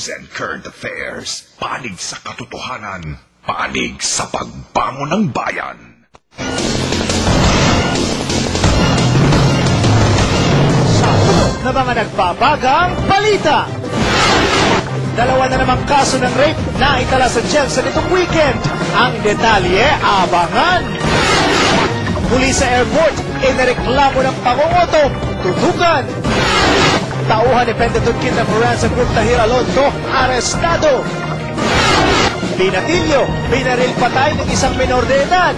news and current affairs. Panig sa katotohanan. Panig sa pagbangon ng bayan. Na mga nagbabagang balita. Dalawa na namang kaso ng rape na itala sa Jensen itong weekend. Ang detalye, abangan. Muli sa airport, inireklamo ng pangungutom, tutukan. Tauhan ni Pentatun Kid ng Forensic Group Tahir Alonso, arestado. Binatilyo, binaril patay ng isang minor de edad.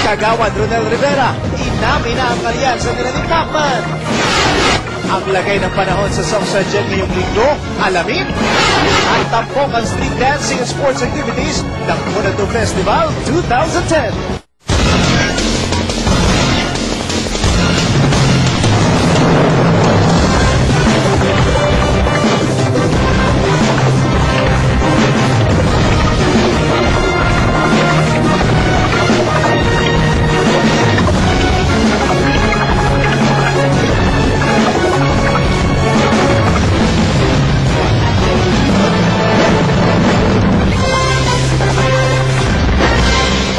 Kagawad Ronel Rivera, inamin na ang alyansa nila ni Pacman. Ang lagay ng panahon sa Songsanjen ngayong linggo, alamin. At tampok ang street dancing and sports activities ng Munado Festival 2010.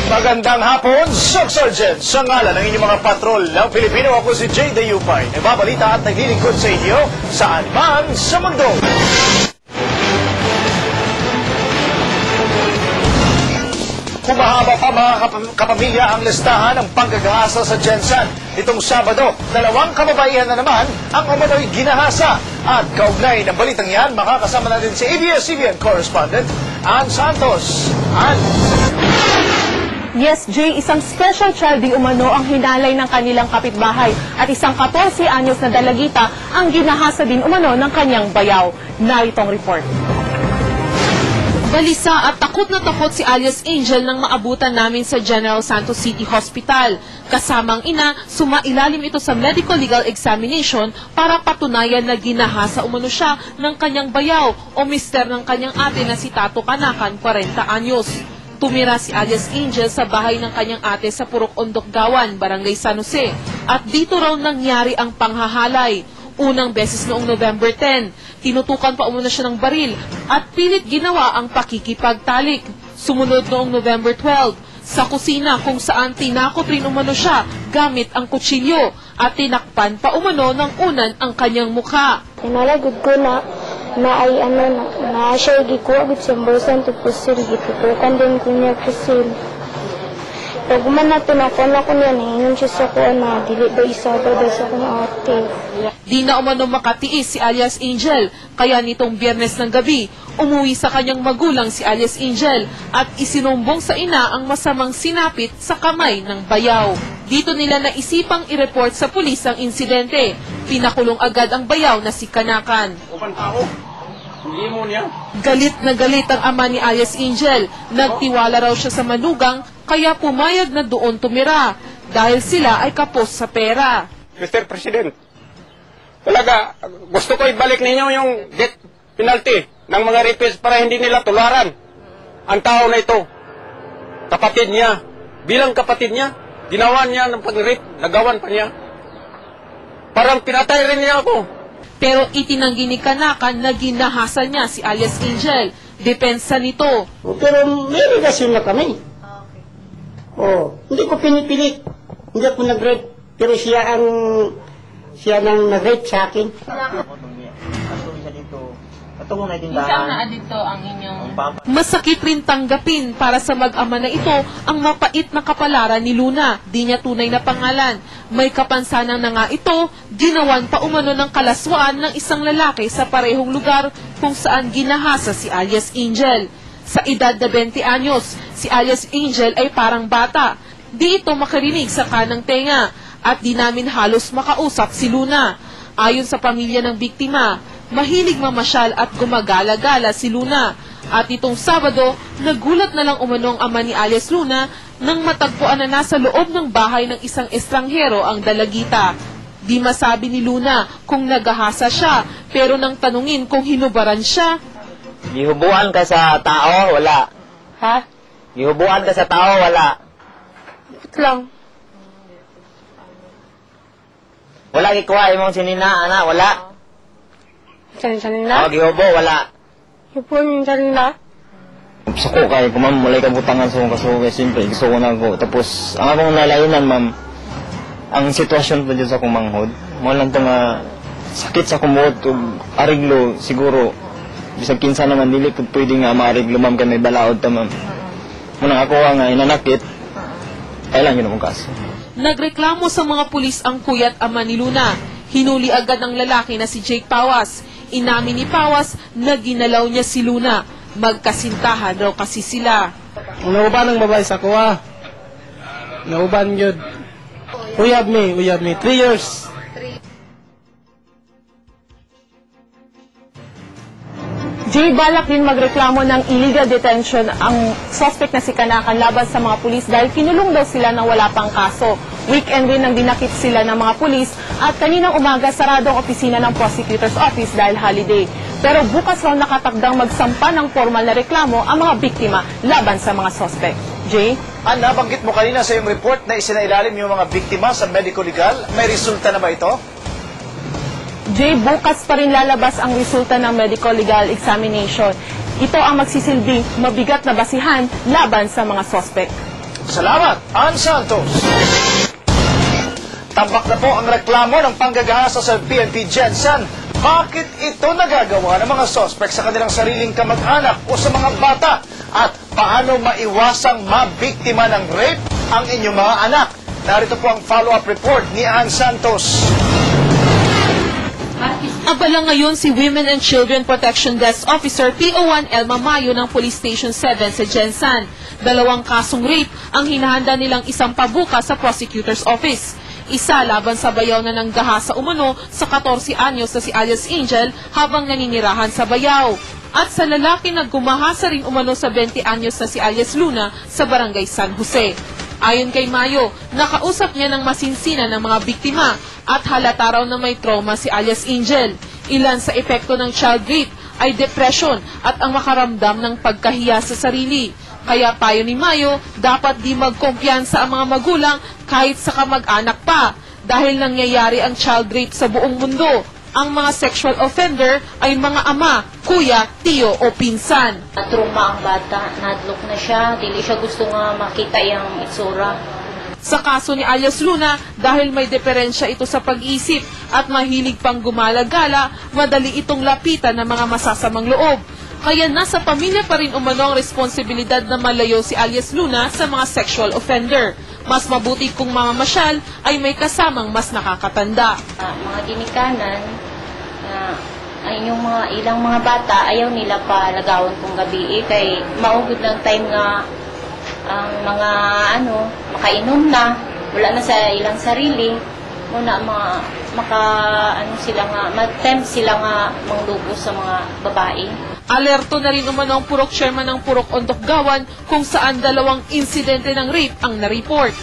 Magandang hapon, Songsanjen! Sa ngalan ng inyong mga patrol ng Pilipino, ako si Jay Dayupay. Nagbabalita at naglilingkod sa inyo saan man sa mundo. Kumahaba pa mga kapamilya ang listahan ng panggagahasa sa Jensen. Itong Sabado, 2 kababaihan na naman ang umano'y ginahasa. At kaugnay ng balitang yan, makakasama na din si ABS-CBN correspondent Ann Santos. Ann? Yes, Jay, isang special child di umano ang hinalay ng kanilang kapitbahay at isang 14 anyos na dalagita ang ginahasa din umano ng kanyang bayaw. Naritong report. Balisa at takot na takot si alias Angel nang maabutan namin sa General Santos City Hospital. Kasamang ina, sumailalim ito sa medical legal examination para patunayan na ginahasa umano siya ng kanyang bayaw o mister ng kanyang ate na si Tato Kanakan, 40 anyos. Tumira si alias Angel sa bahay ng kanyang ate sa Purok Ondok Gawan, Barangay San Jose. At dito raw nangyari ang panghahalay. Unang beses noong November 10, tinutukan pa umuna siya ng baril at pilit ginawa ang pakikipagtalik. Sumunod noong November 12, sa kusina kung saan tinakot rin umano siya gamit ang kutsilyo at tinakpan pa umano ng unan ang kanyang mukha. Pinalagod ko na ay na siya gikuha gud sa bolsa to pusil gitutukan din ko niya pusil. Pag man natin ako na ko niya nahingon siya sa ko na dili ba isabay ba sa kong ate. Di na umano makatiis si alias Angel, kaya nitong Biyernes ng gabi, umuwi sa kanyang magulang si alias Angel at isinumbong sa ina ang masamang sinapit sa kamay ng bayaw. Dito nila naisipang i-report sa pulis ang insidente. Pinakulong agad ang bayaw na si Kanakan. Galit na galit ang ama ni alias Angel. Nagtiwala raw siya sa manugang kaya pumayag na doon tumira dahil sila ay kapos sa pera. Mr. President, talaga gusto ko ibalik ninyo yung death penalty ng mga rapists para hindi nila tularan ang tao na ito. Kapatid niya, bilang kapatid niya, ginawa niya ng pag-rape, nagawan pa niya. Parang pinatay rin niya ako. Pero itinanggi ni Kanakan na ginahasa niya si alias Angel. Depensa nito. Pero may relasyon na kami. Hindi ko pinipilit. Hindi ako nag-rape. Pero siya nang nag-rape sa akin. Masakit rin tanggapin para sa mag-ama na ito ang mapait na kapalaran ni Luna. Di niya tunay na pangalan. May kapansanan na nga ito, ginawan pa umano ng kalaswaan ng isang lalaki sa parehong lugar kung saan ginahasa si alias Angel. Sa edad na 20 anyos, si alias Angel ay parang bata. Di ito makarinig sa kanang tenga at di namin halos makausap si Luna. Ayon sa pamilya ng biktima, mahilig mamasyal at gumagala-gala si Luna. At itong Sabado, nagulat na lang umano ang ama ni alias Luna nang matagpuan na nasa loob ng bahay ng isang estranghero ang dalagita. Di masabi ni Luna kung nagahasa siya, pero nang tanungin kung hinubaran siya. Gihubuan ka sa tao, wala. Ha? Gihubuan ka sa tao, wala. Ito lang. Wala gikuha imong sinina, ana, wala. Sanin na? Gihubo, wala. Ipon yung kanila. Gusto ko kay kung ma'am, walay kabutangan sa akong kasuga. Siyempre, gusto ko na ako. Tapos, ang akong nalainan, ma'am, ang sitwasyon pa dyan sa akong manghod, mo lang ito nga sakit sa kumot o ariglo, siguro. Bisag kinsa naman, dili ko pwede nga maariglo, ma'am, kay may balaod ta, ma'am. Muna ako nga inanakit, kailan yun akong kaso. Nagreklamo sa mga pulis ang kuya't ama ni Luna. Hinuli agad ang lalaki na si Jake Pawas. Inamin ni Pawas na ginalaw niya si Luna. Magkasintahan raw kasi sila. Nauban ang babae sa kuha. Nauban yun. Uyab me. 3 years. Jay, balak din magreklamo ng illegal detention ang suspect na si Kanakan laban sa mga pulis dahil kinulong daw sila ng wala pang kaso. Weekend rin nang dinakip sila ng mga pulis at kaninang umaga sarado ang opisina ng prosecutor's office dahil holiday. Pero bukas raw nakatakdang magsampa ng formal na reklamo ang mga biktima laban sa mga suspect. Jay? Nabanggit mo kanina sa iyong report na isinailalim yung mga biktima sa medico-legal. May resulta na ba ito? Jay, bukas pa rin lalabas ang resulta ng medical legal examination. Ito ang magsisilbing mabigat na basihan laban sa mga suspect. Salamat, Ann Santos. Tambak na po ang reklamo ng panggagahasa sa PNP Jensen. Bakit ito nagagawa ng mga suspect sa kanilang sariling kamag-anak o sa mga bata? At paano maiwasang mabiktima ng rape ang inyong mga anak? Narito po ang follow-up report ni Ann Santos. Abala ngayon si Women and Children Protection Desk Officer PO1 Elma Mayo ng Police Station 7 sa Jensan. 2 kasong rape ang hinahanda nilang isang pabuka sa prosecutor's office. Isa laban sa bayaw na ng gahasa umano sa 14 anyos na si alias Angel habang naninirahan sa bayaw. At sa lalaki na gumahasa rin umano sa 20 anyos na si alias Luna sa barangay San Jose. Ayon kay Mayo, nakausap niya ng masinsinan ng mga biktima at halata raw na may trauma si alias Angel. Ilan sa epekto ng child rape ay depression at ang makaramdam ng pagkahiya sa sarili. Kaya payo ni Mayo, dapat di magkumpiyansa ang mga magulang kahit sa kamag-anak pa dahil nangyayari ang child rape sa buong mundo. Ang mga sexual offender ay mga ama, kuya, tiyo o pinsan. Trauma ang bata, nadlok na siya, dili siya gusto nga makita yung itsura. Sa kaso ni alias Luna, dahil may diferensya ito sa pag-isip at mahilig pang gumala-gala, madali itong lapitan ng mga masasamang loob. Kaya nasa pamilya pa rin umano ang responsibilidad na malayo si alias Luna sa mga sexual offender. Mas mabuti kung mamamasyal ay may kasamang mas nakakatanda. Mga ginikanan, ay yung mga ilang mga bata, ayaw nila pa lagawan kong gabi kay maugod ng time nga ang mga makainom na, wala na sa ilang sarili, muna sila nga, mag-tempt sila nga manglubo sa mga babae. Alerto na rin umano ang Purok Chairman ng Purok Ondokgawan kung saan 2 insidente ng rape ang na-report.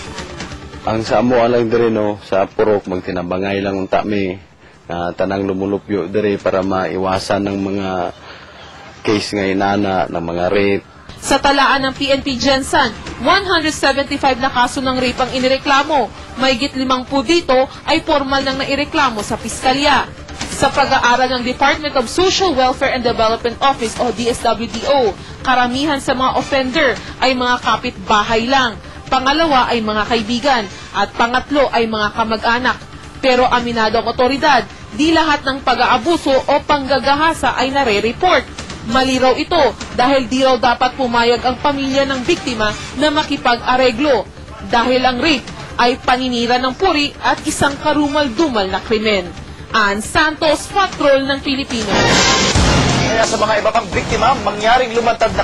Ang sa amo lang dire no, sa Purok, magtinabangay lang ang tami na tanang lumulupyo dire para maiwasan ng mga case nga inana ng mga rape. Sa talaan ng PNP Jensen, 175 na kaso ng rape ang inireklamo. Mahigit 50 dito ay formal nang naireklamo sa piskalya. Sa pag-aaral ng Department of Social Welfare and Development Office o DSWDO, karamihan sa mga offender ay mga kapitbahay lang. Pangalawa ay mga kaibigan at pangatlo ay mga kamag-anak. Pero aminado ang otoridad, di lahat ng pag-aabuso o panggagahasa ay nare-report. Mali raw ito dahil di raw dapat pumayag ang pamilya ng biktima na makipag-areglo dahil ang rape ay paninira ng puri at isang karumal-dumal na krimen. Ann Santos, Patrol ng Pilipino. Kaya sa mga iba pang biktima, mangyaring lumantad na